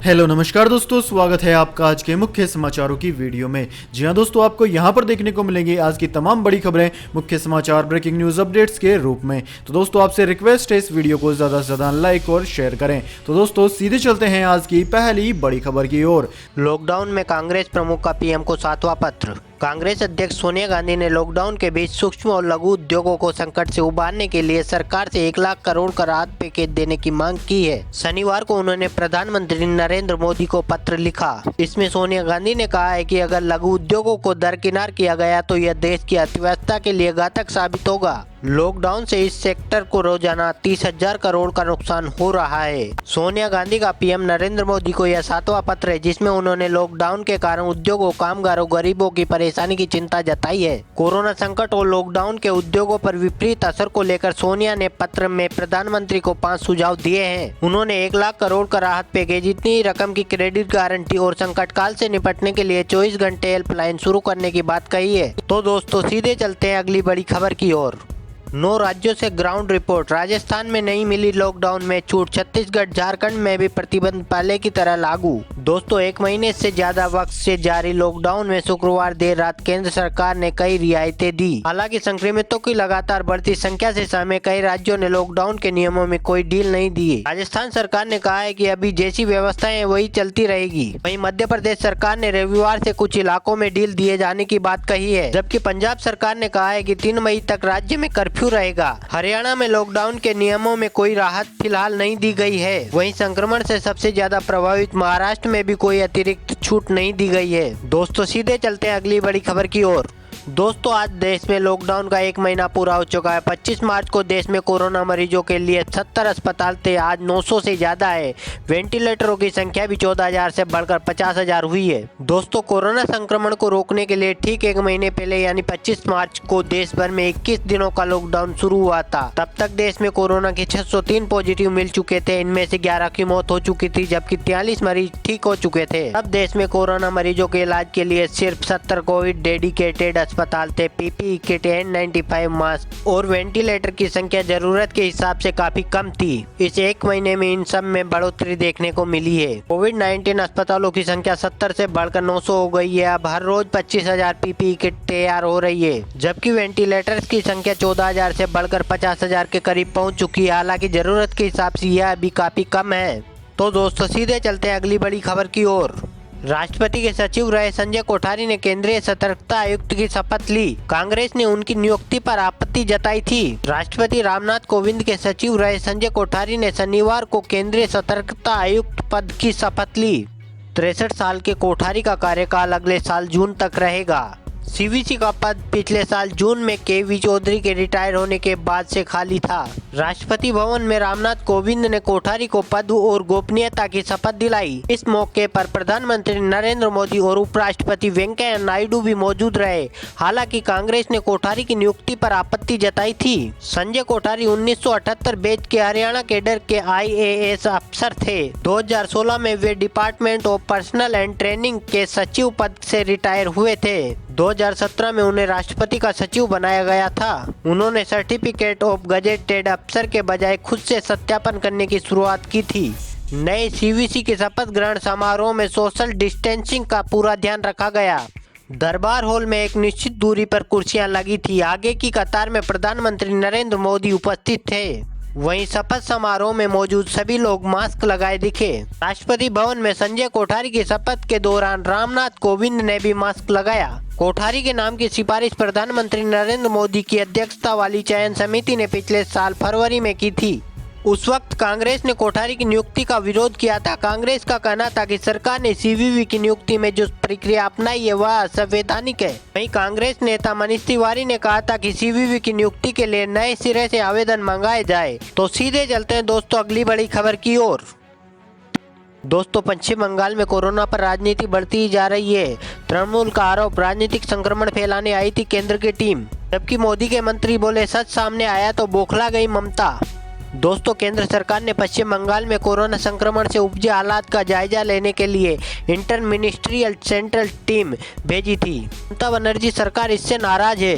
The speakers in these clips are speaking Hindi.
हेलो नमस्कार दोस्तों, स्वागत है आपका आज के मुख्य समाचारों की वीडियो में। जी हां दोस्तों, आपको यहां पर देखने को मिलेंगी आज की तमाम बड़ी खबरें मुख्य समाचार ब्रेकिंग न्यूज अपडेट्स के रूप में। तो दोस्तों आपसे रिक्वेस्ट है इस वीडियो को ज्यादा से ज्यादा लाइक और शेयर करें। तो दोस्तों सीधे चलते हैं आज की पहली बड़ी खबर की ओर। लॉकडाउन में कांग्रेस प्रमुख का पीएम को 7वां पत्र। कांग्रेस अध्यक्ष सोनिया गांधी ने लॉकडाउन के बीच सूक्ष्म और लघु उद्योगों को संकट से उबारने के लिए सरकार से 1 लाख करोड़ का राहत पैकेज देने की मांग की है। शनिवार को उन्होंने प्रधानमंत्री नरेंद्र मोदी को पत्र लिखा। इसमें सोनिया गांधी ने कहा है कि अगर लघु उद्योगों को दरकिनार किया गया तो यह देश की अर्थव्यवस्था के लिए घातक साबित होगा। लॉकडाउन से इस सेक्टर को रोजाना 30,000 करोड़ का नुकसान हो रहा है। सोनिया गांधी का पीएम नरेंद्र मोदी को यह 7वां पत्र है जिसमें उन्होंने लॉकडाउन के कारण उद्योगों, कामगारों, गरीबों की परेशानी की चिंता जताई है। कोरोना संकट और लॉकडाउन के उद्योगों पर विपरीत असर को लेकर सोनिया ने पत्र में प्रधानमंत्री को 5 सुझाव दिए हैं। उन्होंने 1 लाख करोड़ का राहत पैकेज, इतनी रकम की क्रेडिट गारंटी और संकट काल से निपटने के लिए 24 घंटे हेल्पलाइन शुरू करने की बात कही है। तो दोस्तों सीधे चलते हैं अगली बड़ी खबर की ओर। 9 राज्यों से ग्राउंड रिपोर्ट। राजस्थान में नहीं मिली लॉकडाउन में छूट, छत्तीसगढ़, झारखंड में भी प्रतिबंध पहले की तरह लागू। दोस्तों 1 महीने से ज्यादा वक्त से जारी लॉकडाउन में शुक्रवार देर रात केंद्र सरकार ने कई रियायतें दी। हालांकि संक्रमितों की लगातार बढ़ती संख्या से सहमे कई राज्यों ने लॉकडाउन के नियमों में कोई ढील नहीं दी। राजस्थान सरकार ने कहा है कि अभी जैसी व्यवस्थाएं हैं वही चलती रहेगी। वहीं मध्य प्रदेश सरकार ने रविवार से कुछ इलाकों में ढील दिए जाने की बात कही है, जबकि पंजाब सरकार ने कहा है कि 3 मई तक राज्य में कर्फ्यू रहेगा। हरियाणा में लॉकडाउन के नियमों में कोई राहत फिलहाल नहीं दी गई है। वहीं संक्रमण से सबसे ज्यादा प्रभावित महाराष्ट्र में भी कोई अतिरिक्त छूट नहीं दी गई है। दोस्तों सीधे चलते हैं अगली बड़ी खबर की ओर। दोस्तों आज देश में लॉकडाउन का 1 महीना पूरा हो चुका है। 25 मार्च को देश में कोरोना मरीजों के लिए 70 अस्पताल थे, आज 900 से ज्यादा है। वेंटिलेटरों की संख्या भी 14,000 से बढ़कर 50,000 हुई है। दोस्तों कोरोना संक्रमण को रोकने के लिए ठीक 1 महीने पहले यानी 25 मार्च को देश भर में 21 दिनों का लॉकडाउन शुरू हुआ था। तब तक देश में कोरोना के 603 पॉजिटिव मिल चुके थे। इनमें से 11 की मौत हो चुकी थी, जबकि 43 मरीज ठीक हो चुके थे। अब देश में कोरोना मरीजों के इलाज के लिए सिर्फ 70 कोविड डेडिकेटेड अस्पताल थे। पीपीई किट, N95 मास्क और वेंटिलेटर की संख्या जरूरत के हिसाब से काफी कम थी। इस 1 महीने में इन सब में बढ़ोतरी देखने को मिली है। कोविड-19 अस्पतालों की संख्या 70 से बढ़कर 900 हो गई है। अब हर रोज 25,000 पीपीई किट तैयार हो रही है, जबकि वेंटिलेटर्स की संख्या 14,000 से बढ़कर 50,000 के करीब पहुंच चुकी है। हालांकि जरूरत के हिसाब से यह अभी काफी कम है। तो दोस्तों सीधे चलते हैं अगली बड़ी खबर की ओर। राष्ट्रपति के सचिव रहे संजय कोठारी ने केंद्रीय सतर्कता आयुक्त की शपथ ली। कांग्रेस ने उनकी नियुक्ति पर आपत्ति जताई थी। राष्ट्रपति रामनाथ कोविंद के सचिव रहे संजय कोठारी ने शनिवार को केंद्रीय सतर्कता आयुक्त पद की शपथ ली। 63 साल के कोठारी का कार्यकाल अगले साल जून तक रहेगा। सीवीसी का पद पिछले साल जून में केवी चौधरी के रिटायर होने के बाद से खाली था। राष्ट्रपति भवन में रामनाथ कोविंद ने कोठारी को पद और गोपनीयता की शपथ दिलाई। इस मौके पर प्रधानमंत्री नरेंद्र मोदी और उपराष्ट्रपति वेंकैया नायडू भी मौजूद रहे। हालांकि कांग्रेस ने कोठारी की नियुक्ति पर आपत्ति जताई थी। संजय कोठारी 1978 बैच के हरियाणा कैडर के IAS अफसर थे। 2016 में वे department of personnel and training के सचिव पद से रिटायर हुए थे। 2017 में उन्हें राष्ट्रपति का सचिव बनाया गया था। उन्होंने सर्टिफिकेट ऑफ गजेटेड अफसर के बजाय खुद से सत्यापन करने की शुरुआत की थी। नए सीवीसी के शपथ ग्रहण समारोह में सोशल डिस्टेंसिंग का पूरा ध्यान रखा गया। दरबार हॉल में एक निश्चित दूरी पर कुर्सियां लगी थी। आगे की कतार में प्रधानमंत्री नरेंद्र मोदी उपस्थित थे। वहीं शपथ समारोह में मौजूद सभी लोग मास्क लगाए दिखे। राष्ट्रपति भवन में संजय कोठारी की शपथ के दौरान रामनाथ कोविंद ने भी मास्क लगाया। कोठारी के नाम की सिफारिश प्रधानमंत्री नरेंद्र मोदी की अध्यक्षता वाली चयन समिति ने पिछले साल फरवरी में की थी। उस वक्त कांग्रेस ने कोठारी की नियुक्ति का विरोध किया था। कांग्रेस का कहना था कि सरकार ने सीवीवी की नियुक्ति में जो प्रक्रिया अपनाई है वह असंवैधानिक है। वहीं कांग्रेस नेता मनीष तिवारी ने कहा था कि सीवीवी की नियुक्ति के लिए नए सिरे से आवेदन मंगाए जाए। तो सीधे चलते हैं दोस्तों अगली बड़ी खबर की ओर। दोस्तों पश्चिम बंगाल में कोरोना पर राजनीति बढ़ती ही जा रही है। तृणमूल का आरोप, राजनीतिक संक्रमण फैलाने आई थी केंद्र की टीम, जबकि मोदी के मंत्री बोले सच सामने आया तो बौखला गई ममता। दोस्तों केंद्र सरकार ने पश्चिम बंगाल में कोरोना संक्रमण से उपजे हालात का जायजा लेने के लिए इंटर मिनिस्ट्रियल सेंट्रल टीम भेजी थी। ममता बनर्जी सरकार इससे नाराज है।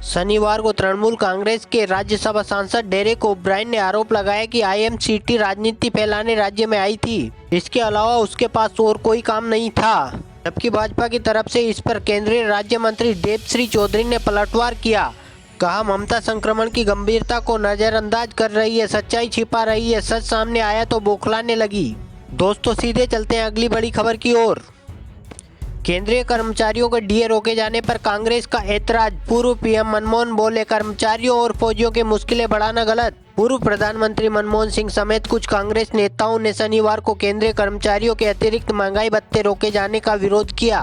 शनिवार को तृणमूल कांग्रेस के राज्यसभा सांसद डेरेक ओब्रायन ने आरोप लगाया कि आईएमसीटी राजनीति फैलाने राज्य में आई थी। इसके अलावा उसके पास और कोई काम नहीं था। जबकि भाजपा की तरफ से इस पर केंद्रीय राज्य मंत्री देबश्री चौधरी ने पलटवार किया। कहा, ममता संक्रमण की गंभीरता को नजरअंदाज कर रही है, सच्चाई छिपा रही है, सच सामने आया तो बौखलाने लगी। दोस्तों सीधे चलते हैं अगली बड़ी खबर की ओर। केंद्रीय कर्मचारियों के डीए रोके जाने पर कांग्रेस का ऐतराज। पूर्व पीएम मनमोहन बोले, कर्मचारियों और फौजियों की मुश्किलें बढ़ाना गलत। पूर्व प्रधानमंत्री मनमोहन सिंह समेत कुछ कांग्रेस नेताओं ने शनिवार को केंद्रीय कर्मचारियों के अतिरिक्त महंगाई भत्ते रोके जाने का विरोध किया।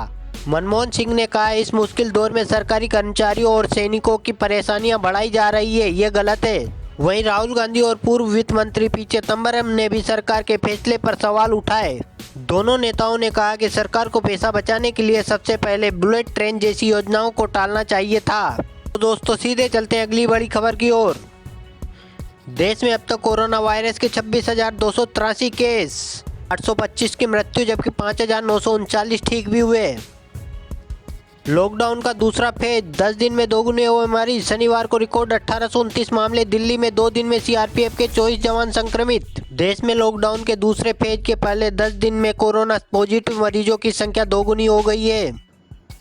मनमोहन सिंह ने कहा, इस मुश्किल दौर में सरकारी कर्मचारियों और सैनिकों की परेशानियां बढ़ाई जा रही है, ये गलत है। वहीं राहुल गांधी और पूर्व वित्त मंत्री पी चिदम्बरम ने भी सरकार के फैसले पर सवाल उठाए। दोनों नेताओं ने कहा कि सरकार को पैसा बचाने के लिए सबसे पहले बुलेट ट्रेन जैसी योजनाओं को टालना चाहिए था। तो दोस्तों सीधे चलते हैं अगली बड़ी खबर की ओर। देश में अब तक कोरोना वायरस के 26,283 केस, 825 की मृत्यु, जबकि 5,939 ठीक भी हुए। लॉकडाउन का दूसरा फेज, 10 दिन में दोगुने हुए मरीज। शनिवार को रिकॉर्ड 1829 मामले। दिल्ली में 2 दिन में सीआरपीएफ के 24 जवान संक्रमित। देश में लॉकडाउन के दूसरे फेज के पहले 10 दिन में कोरोना पॉजिटिव मरीजों की संख्या दोगुनी हो गई है।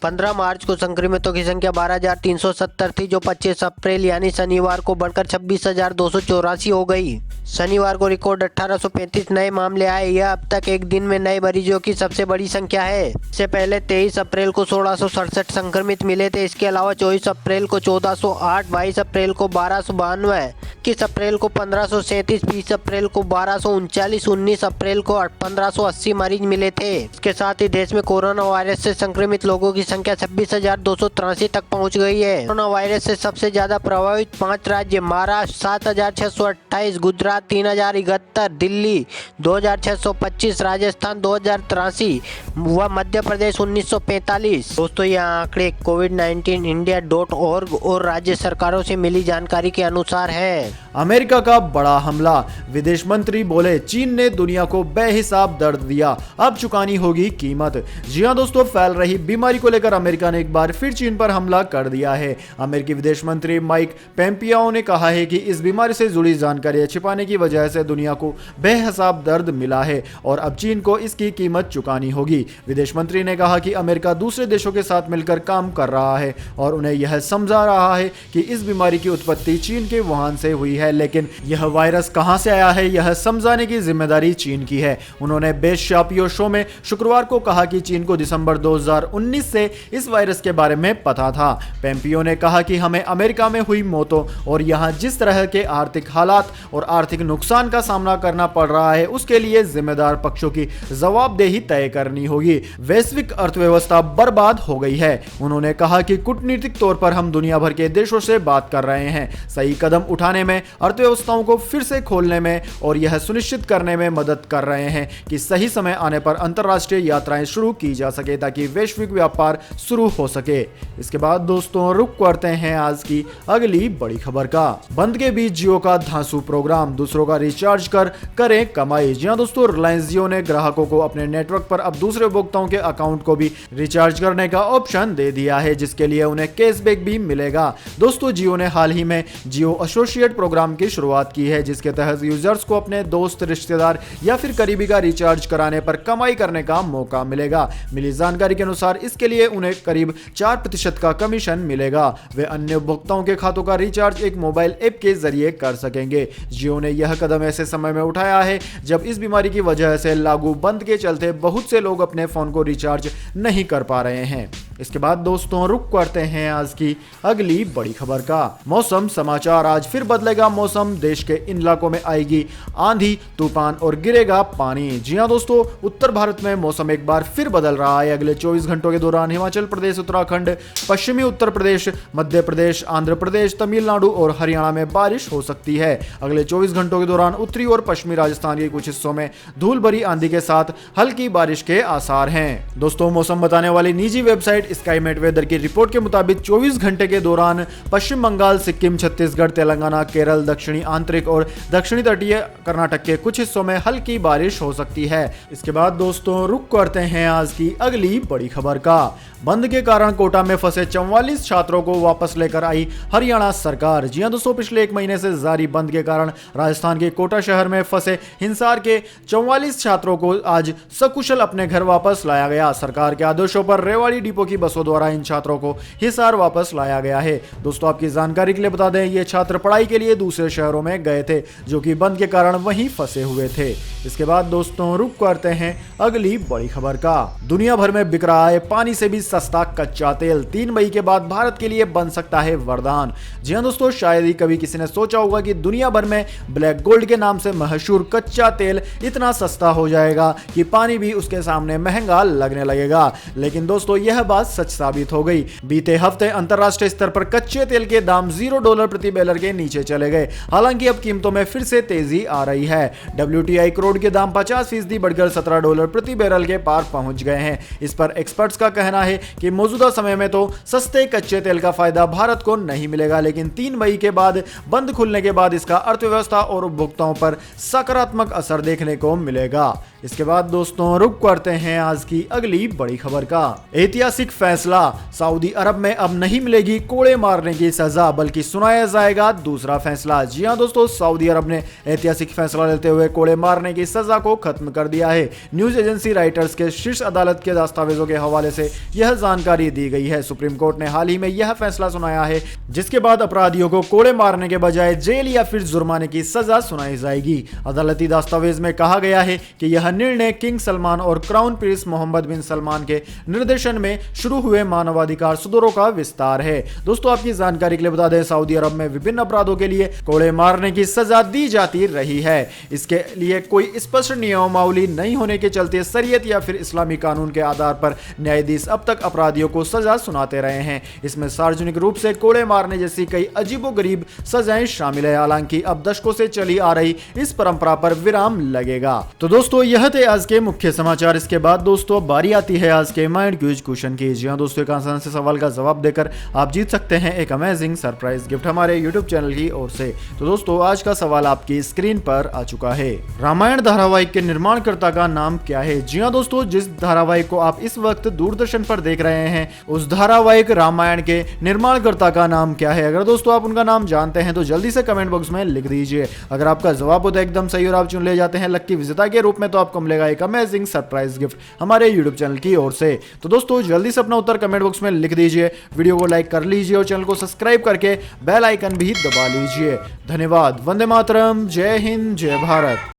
15 मार्च को संक्रमितों की संख्या 12,370 थी, जो 25 अप्रैल यानी शनिवार को बढ़कर 26,284 हो गई। शनिवार को रिकॉर्ड 1835 नए मामले आए। यह अब तक एक दिन में नए मरीजों की सबसे बड़ी संख्या है। इससे पहले 23 अप्रैल को 1667 संक्रमित मिले थे। इसके अलावा 24 अप्रैल को 1408, 22 अप्रैल को 1292, 21 अप्रैल को 1537, 20 अप्रैल को 1239, 19 अप्रैल को 1580 मरीज मिले थे। इसके साथ ही देश में कोरोना वायरस से संक्रमित लोगों की संख्या 26,283 तक पहुंच गई है। कोरोना वायरस से सबसे ज्यादा प्रभावित 5 राज्य: महाराष्ट्र 7,628, गुजरात 3,071, दिल्ली 2,625, राजस्थान 2,083 व मध्य प्रदेश 1,945। दोस्तों ये आंकड़े covid19india.org और राज्य सरकारों से मिली जानकारी के अनुसार है। अमेरिका का बड़ा हमला। विदेश मंत्री बोले, चीन ने दुनिया को बेहिसाब दर्द दिया, अब चुकानी होगी कीमत। जी हां दोस्तों, फैल रही बीमारी को लेकर अमेरिका ने एक बार फिर चीन पर हमला कर दिया है। अमेरिकी विदेश मंत्री माइक पोम्पियो ने कहा है कि इस बीमारी से जुड़ी जानकारियां छिपाने की वजह से दुनिया को बेहिसाब दर्द मिला है और अब चीन को इसकी कीमत चुकानी होगी। विदेश मंत्री ने कहा कि अमेरिका दूसरे देशों के साथ मिलकर काम कर रहा है और उन्हें यह समझा रहा है कि इस बीमारी की उत्पत्ति चीन के वुहान से हुई है, लेकिन यह वायरस कहां से आया है यह समझाने की जिम्मेदारी चीन की है। उन्होंने बेस्ट शापियो शो में शुक्रवार को कहा कि चीन को दिसंबर 2019 से इस वायरस के बारे में पता था। पोम्पियो ने कहा कि हमें अमेरिका में हुई मौतों और यहां जिस तरह के आर्थिक हालात और आर्थिक नुकसान का सामना करना पड़ रहा है उसके लिए जिम्मेदार पक्षों की जवाबदेही तय करनी होगी। वैश्विक अर्थव्यवस्था बर्बाद हो गई है। उन्होंने कहा कि कूटनीतिक तौर पर हम दुनिया भर के देशों से बात कर रहे हैं, सही कदम उठाने में, अर्थव्यवस्थाओं को फिर से खोलने में और यह सुनिश्चित करने में मदद कर रहे हैं कि सही समय आने पर अंतर्राष्ट्रीय यात्राएं शुरू की जा सके ताकि वैश्विक व्यापार शुरू हो सके। इसके बाद दोस्तों रुक करते हैं आज की अगली बड़ी खबर का। बंद के बीच जियो का धांसू प्रोग्राम, दूसरों का रिचार्ज कर करें कमाई। जी हां दोस्तों, रिलायंस जियो ने ग्राहकों को अपने नेटवर्क पर अब दूसरे उपभोक्ताओं के अकाउंट को भी रिचार्ज करने का ऑप्शन दे दिया है, जिसके लिए उन्हें कैशबैक भी मिलेगा। दोस्तों जियो ने हाल ही में जियो एसोसिएट प्रोग्राम की शुरुआत की है, जिसके तहत यूजर्स को अपने दोस्त, रिश्तेदार या फिर करीबी का रिचार्ज कराने पर कमाई करने का मौका मिलेगा। मिली जानकारी के अनुसार इसके लिए उन्हें करीब 4% का कमीशन मिलेगा। वे अन्य उपभोक्ताओं के खातों का रिचार्ज एक मोबाइल ऐप के जरिए कर सकेंगे। जियो ने यह कदम ऐसे समय में उठाया है जब इस बीमारी की वजह से लागू बंद के चलते बहुत से लोग अपने फोन को रिचार्ज नहीं कर पा रहे हैं। इसके बाद दोस्तों रुक करते हैं आज की अगली बड़ी खबर का। मौसम समाचार, आज फिर बदलेगा मौसम, देश के इन इलाकों में आएगी आंधी तूफान और गिरेगा पानी। जी हां दोस्तों, उत्तर भारत में मौसम एक बार फिर बदल रहा है। अगले 24 घंटों के दौरान हिमाचल प्रदेश, उत्तराखंड, पश्चिमी उत्तर प्रदेश, मध्य प्रदेश, आंध्र प्रदेश, तमिलनाडु और हरियाणा में बारिश हो सकती है। अगले 24 घंटों के दौरान उत्तरी और पश्चिमी राजस्थान के कुछ हिस्सों में धूल भरी आंधी के साथ हल्की बारिश के आसार हैं। दोस्तों मौसम बताने वाली निजी वेबसाइट वेबसाइट स्काईमेट वेदर की रिपोर्ट के मुताबिक 24 घंटे के दौरान पश्चिम बंगाल, सिक्किम, छत्तीसगढ़, तेलंगाना, केरल, दक्षिणी आंतरिक और दक्षिणी तटीय कर्नाटक के कुछ हिस्सों में हल्की बारिश हो सकती है। इसके बाद दोस्तों रुक करते हैं आज की अगली बड़ी खबर का। बंद के कारण कोटा में फंसे 44 छात्रों को वापस लेकर आई हरियाणा सरकार। जी हां दोस्तों, पिछले एक महीने से जारी बंद के कारण राजस्थान के कोटा शहर में फंसे हिसार के 44 छात्रों को आज सकुशल अपने घर वापस लाया गया। सरकार के आदेशों पर रेवाड़ी डिपो की बसों द्वारा इन छात्रों को हिसार वापस लाया गया है। दोस्तों आपकी जानकारी के लिए बता दें, ये छात्र पढ़ाई के लिए दूसरे शहरों में गए थे जो कि बंद के कारण वहीं फंसे हुए थे। इसके बाद दोस्तों रुक करते हैं अगली बड़ी खबर का। दुनिया भर में बिक रहा है पानी से भी सस्ता कच्चा तेल। 3 मई के बाद भारत के लिए बन सकता है वरदान। जी हां दोस्तों, शायद ही कभी किसी ने सोचा होगा कि दुनिया भर में ब्लैक गोल्ड के नाम से मशहूर कच्चा तेल इतना सस्ता हो जाएगा कि पानी भी उसके सामने महंगा लगने लगेगा। लेकिन दोस्तों यह बात सच साबित हो गई। बीते हफ्ते अंतरराष्ट्रीय स्तर पर कच्चे तेल के दाम $0 प्रति बैरल के नीचे चले गए। हालांकि अब कीमतों में फिर से तेजी आ रही है। WTI क्रूड के दाम 50% बढ़कर $17 प्रति बैरल के पार पहुंच गए हैं। इस पर एक्सपर्ट्स का कहना है कि मौजूदा समय में तो सस्ते कच्चे तेल का फायदा भारत को नहीं मिलेगा, लेकिन 3 मई के बाद बंद खुलने के बाद इसका अर्थव्यवस्था और उपभोक्ताओं पर सकारात्मक असर देखने को मिलेगा। इसके बाद दोस्तों रुक करते हैं आज की अगली बड़ी खबर का। ऐतिहासिक फैसला, सऊदी अरब में अब नहीं मिलेगी कोड़े मारने की सजा बल्कि सुनाया जाएगा दूसरा फैसला। जी हां दोस्तों, सऊदी अरब ने ऐतिहासिक फैसला लेते हुए कोड़े मारने की सजा को खत्म कर दिया है। न्यूज एजेंसी रॉयटर्स के शीर्ष अदालत के दस्तावेजों के हवाले से यह जानकारी दी गई है। सुप्रीम कोर्ट ने हाल ही में यह फैसला सुनाया है, जिसके बाद अपराधियों को कोड़े मारने के बजाय जेल या फिर जुर्माने की सजा सुनाई जाएगी। अदालती दस्तावेज में कहा गया है कि यह निर्णय किंग सलमान और क्राउन प्रिंस मोहम्मद बिन सलमान के निर्देशन में शुरू हुए मानवाधिकार सुधारों का विस्तार है। दोस्तों आपकी जानकारी के लिए बता दें, सऊदी अरब में विभिन्न अपराधों के लिए कोड़े मारने की सजा दी जाती रही है। इसके लिए कोई स्पष्ट नियमावली नहीं होने के चलते शरीयत या फिर इस्लामी कानून के आधार पर न्यायाधीश अब तक अपराधियों को सजा सुनाते रहे हैं। इसमें सार्वजनिक रूप से कोड़े मारने जैसी कई अजीबोगरीब सजाएं शामिल है। हालांकि अब दशकों से चली आ रही इस परंपरा पर विराम लगेगा। तो दोस्तों यह थे आज के मुख्य समाचार। इसके बाद दोस्तों बारी आती है आज के माइंड क्यूज क्वेश्चन की। जी हां दोस्तों, एक आसान से सवाल का जवाब देकर आप जीत सकते हैं एक अमेजिंग सरप्राइज गिफ्ट हमारे यूट्यूब चैनल की ओर से। तो दोस्तों आज का सवाल आपकी स्क्रीन पर आ चुका है। रामायण धारावाहिक के निर्माणकर्ता का नाम क्या है? जी हां दोस्तों, जिस धारावाहिक को आप इस वक्त दूरदर्शन पर देख रहे हैं उस धारावाहिक रामायण के निर्माणकर्ता का नाम क्या है? अगर दोस्तों आप उनका नाम जानते हैं तो जल्दी से कमेंट बॉक्स में लिख दीजिए। अगर आपका जवाब होता है एकदम सही और आप चुन ले जाते हैं लक्की विजेता के रूप में, तो आपको मिलेगा एक अमेजिंग सरप्राइज गिफ्ट हमारे यूट्यूब चैनल की ओर से। तो दोस्तों जल्दी से अपना उत्तर कमेंट बॉक्स में लिख दीजिए, वीडियो को लाइक कर लीजिए और चैनल को सब्सक्राइब करके बेल आइकन भी दबा लीजिए। धन्यवाद। वंदे मातरम। जय हिंद, जय भारत।